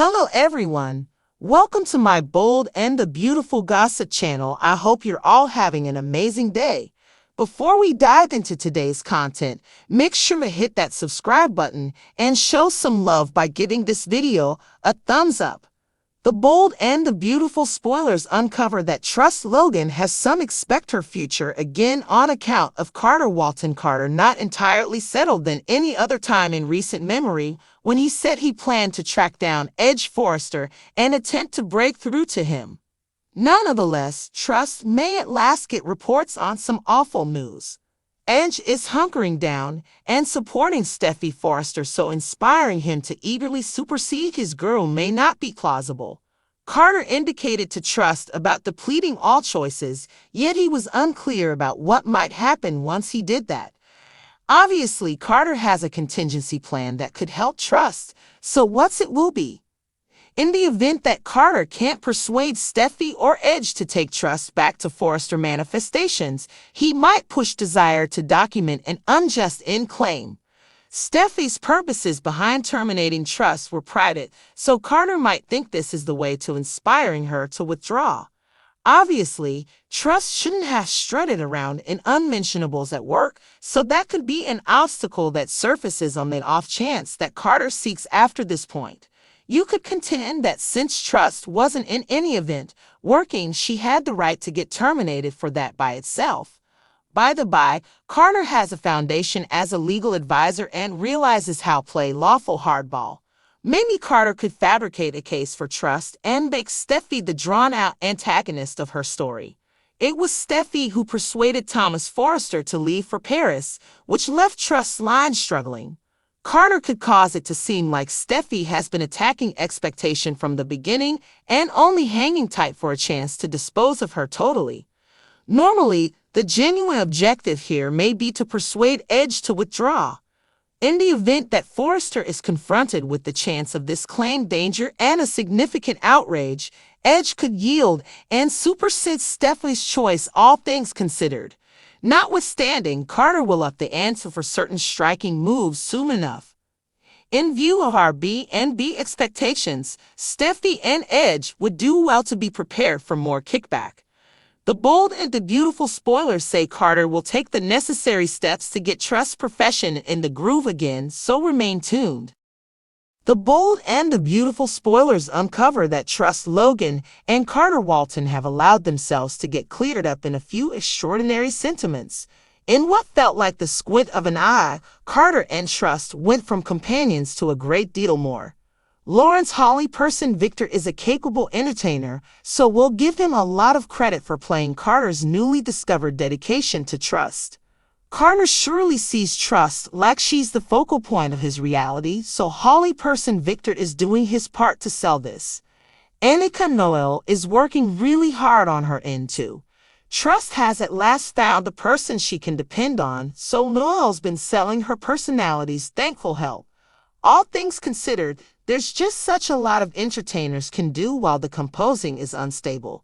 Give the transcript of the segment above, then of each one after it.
Hello everyone. Welcome to my bold and the beautiful gossip channel. I hope you're all having an amazing day. Before we dive into today's content, make sure to hit that subscribe button and show some love by giving this video a thumbs up. The bold and the beautiful spoilers uncover that Trust Logan has some expect her future again on account of Carter Walton Carter not entirely settled than any other time in recent memory when he said he planned to track down Edge Forrester and attempt to break through to him. Nonetheless, Trust may at last get reports on some awful news. Edge is hunkering down and supporting Steffi Forrester, so inspiring him to eagerly supersede his girl may not be plausible. Carter indicated to Trust about depleting all choices, yet he was unclear about what might happen once he did that. Obviously, Carter has a contingency plan that could help Trust, so what's it will be? In the event that Carter can't persuade Steffi or Edge to take Trust back to Forrester manifestations, he might push Desire to document an unjust end claim. Steffi's purposes behind terminating Trust were private, so Carter might think this is the way to inspiring her to withdraw. Obviously, Trust shouldn't have strutted around in unmentionables at work, so that could be an obstacle that surfaces on the off chance that Carter seeks after this point. You could contend that since Trust wasn't in any event working, she had the right to get terminated for that by itself. By the by, Carter has a foundation as a legal advisor and realizes how play lawful hardball. Maybe Carter could fabricate a case for Trust and make Steffi the drawn-out antagonist of her story. It was Steffi who persuaded Thomas Forrester to leave for Paris, which left Trust's line struggling. Carter could cause it to seem like Steffi has been attacking expectation from the beginning and only hanging tight for a chance to dispose of her totally. Normally, the genuine objective here may be to persuade Edge to withdraw. In the event that Forrester is confronted with the chance of this claimed danger and a significant outrage, Edge could yield and supersede Steffi's choice, all things considered. Notwithstanding, Carter will up the ante for certain striking moves soon enough. In view of our B&B expectations, Steffi and Edge would do well to be prepared for more kickback. The bold and the beautiful spoilers say Carter will take the necessary steps to get Trust's profession in the groove again, so remain tuned. The bold and the beautiful spoilers uncover that Trust Logan and Carter Walton have allowed themselves to get cleared up in a few extraordinary sentiments. In what felt like the squint of an eye, Carter and Trust went from companions to a great deal more. Lawrence Holly Person Victor is a capable entertainer, so we'll give him a lot of credit for playing Carter's newly discovered dedication to Trust. Carter surely sees Trust like she's the focal point of his reality, so Holly Person Victor is doing his part to sell this. Annika Noel is working really hard on her end too. Trust has at last found a person she can depend on, so Noel's been selling her personality's thankful help. All things considered, there's just such a lot of entertainers can do while the composing is unstable.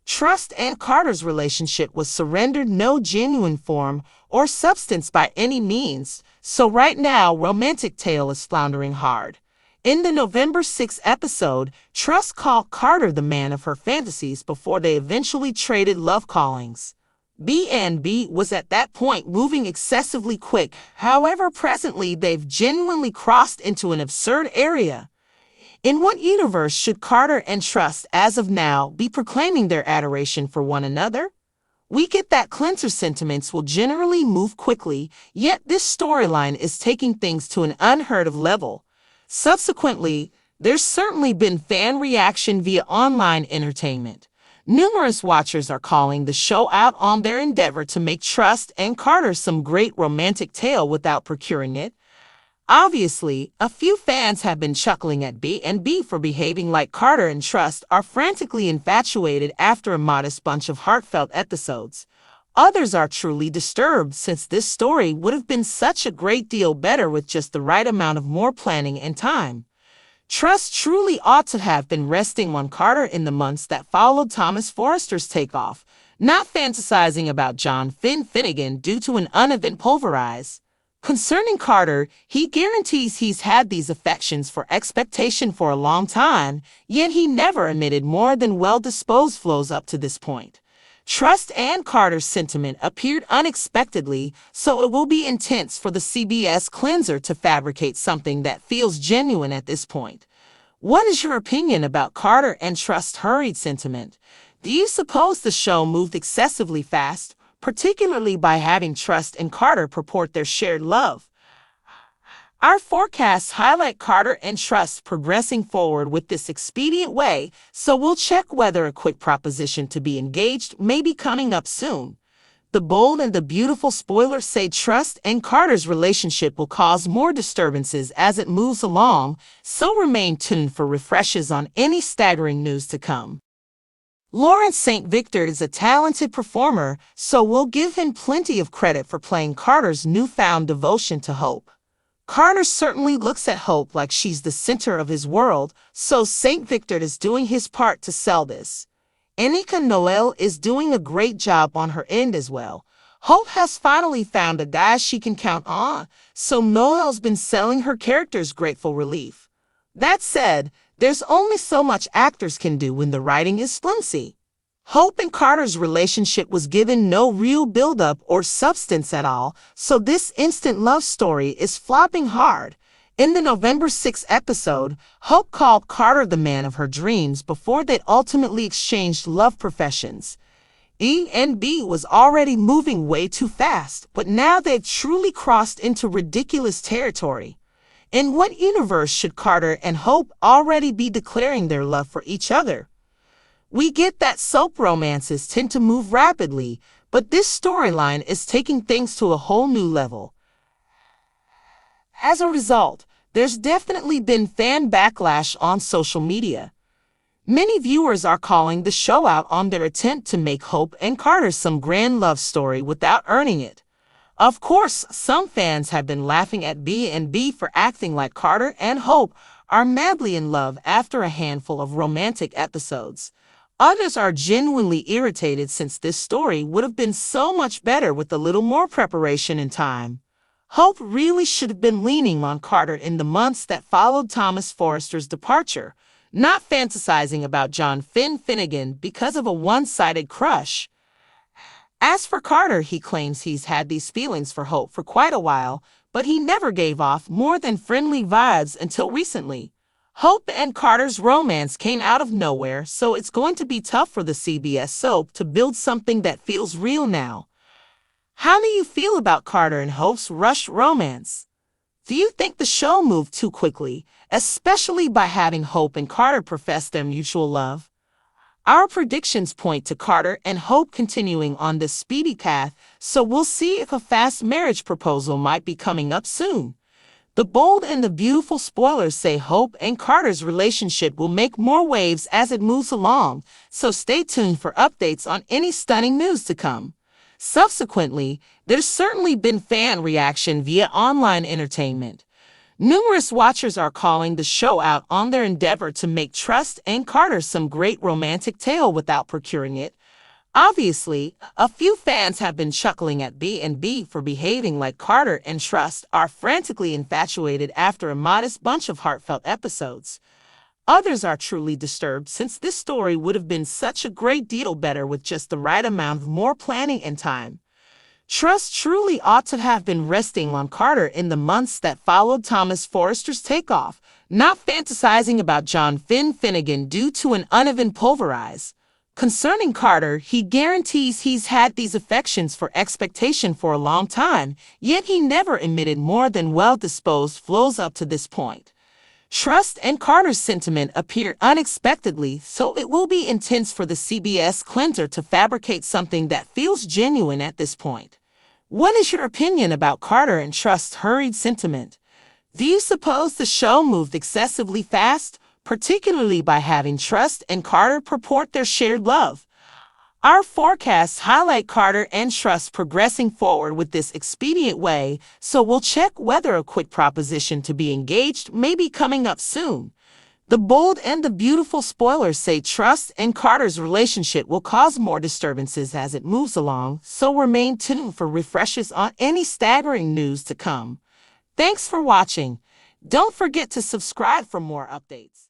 Trust and Carter's relationship was surrendered no genuine form or substance by any means, so right now romantic tale is floundering hard. In the November 6th episode, Trust called Carter the man of her fantasies before they eventually traded love callings. B&B was at that point moving excessively quick, however presently they've genuinely crossed into an absurd area. In what universe should Carter and Trust, as of now, be proclaiming their adoration for one another? We get that cleanser sentiments will generally move quickly, yet this storyline is taking things to an unheard of level. Subsequently, there's certainly been fan reaction via online entertainment. Numerous watchers are calling the show out on their endeavor to make Trust and Carter some great romantic tale without procuring it. Obviously, a few fans have been chuckling at B&B for behaving like Carter and Trust are frantically infatuated after a modest bunch of heartfelt episodes. Others are truly disturbed since this story would have been such a great deal better with just the right amount of more planning and time. Trust truly ought to have been resting on Carter in the months that followed Thomas Forrester's takeoff, not fantasizing about John Finnegan due to an uneventful pulverize. Concerning Carter, he guarantees he's had these affections for expectation for a long time, yet he never admitted more than well-disposed flows up to this point. Trust and Carter's sentiment appeared unexpectedly, so it will be intense for the CBS cleanser to fabricate something that feels genuine at this point. What is your opinion about Carter and Trust's hurried sentiment? Do you suppose the show moved excessively fast, particularly by having Trust and Carter purport their shared love? Our forecasts highlight Carter and Trust progressing forward with this expedient way, so we'll check whether a quick proposition to be engaged may be coming up soon. The bold and the beautiful spoilers say Trust and Carter's relationship will cause more disturbances as it moves along, so remain tuned for refreshes on any staggering news to come. Lawrence St. Victor is a talented performer, so we'll give him plenty of credit for playing Carter's newfound devotion to Hope. Carter certainly looks at Hope like she's the center of his world, so St. Victor is doing his part to sell this. Anika Noel is doing a great job on her end as well. Hope has finally found a guy she can count on, so Noel's been selling her character's grateful relief. That said, there's only so much actors can do when the writing is flimsy. Hope and Carter's relationship was given no real build-up or substance at all, so this instant love story is flopping hard. In the November 6th episode, Hope called Carter the man of her dreams before they'd ultimately exchanged love professions. E&B was already moving way too fast, but now they've truly crossed into ridiculous territory. In what universe should Carter and Hope already be declaring their love for each other? We get that soap romances tend to move rapidly, but this storyline is taking things to a whole new level. As a result, there's definitely been fan backlash on social media. Many viewers are calling the show out on their attempt to make Hope and Carter some grand love story without earning it. Of course, some fans have been laughing at B&B for acting like Carter and Hope are madly in love after a handful of romantic episodes. Others are genuinely irritated since this story would have been so much better with a little more preparation and time. Hope really should have been leaning on Carter in the months that followed Thomas Forrester's departure, not fantasizing about John Finnegan because of a one-sided crush. As for Carter, he claims he's had these feelings for Hope for quite a while, but he never gave off more than friendly vibes until recently. Hope and Carter's romance came out of nowhere, so it's going to be tough for the CBS soap to build something that feels real now. How do you feel about Carter and Hope's rushed romance? Do you think the show moved too quickly, especially by having Hope and Carter profess their mutual love? Our predictions point to Carter and Hope continuing on this speedy path, so we'll see if a fast marriage proposal might be coming up soon. The bold and the beautiful spoilers say Hope and Carter's relationship will make more waves as it moves along, so stay tuned for updates on any stunning news to come. Subsequently, there's certainly been fan reaction via online entertainment. Numerous watchers are calling the show out on their endeavor to make Trust and Carter some great romantic tale without procuring it. Obviously, a few fans have been chuckling at B&B for behaving like Carter and Trust are frantically infatuated after a modest bunch of heartfelt episodes. Others are truly disturbed since this story would have been such a great deal better with just the right amount of more planning and time. Trust truly ought to have been resting on Carter in the months that followed Thomas Forrester's takeoff, not fantasizing about John Finnegan due to an uneven pulverize. Concerning Carter, he guarantees he's had these affections for expectation for a long time, yet he never emitted more than well-disposed flows up to this point. Trust and Carter's sentiment appeared unexpectedly, so it will be intense for the CBS cleanser to fabricate something that feels genuine at this point. What is your opinion about Carter and Trust's hurried sentiment? Do you suppose the show moved excessively fast, particularly by having Trust and Carter purport their shared love? Our forecasts highlight Carter and Trust progressing forward with this expedient way, so we'll check whether a quick proposition to be engaged may be coming up soon. The bold and the beautiful spoilers say Trust and Carter's relationship will cause more disturbances as it moves along, so remain tuned for refreshes on any staggering news to come. Thanks for watching. Don't forget to subscribe for more updates.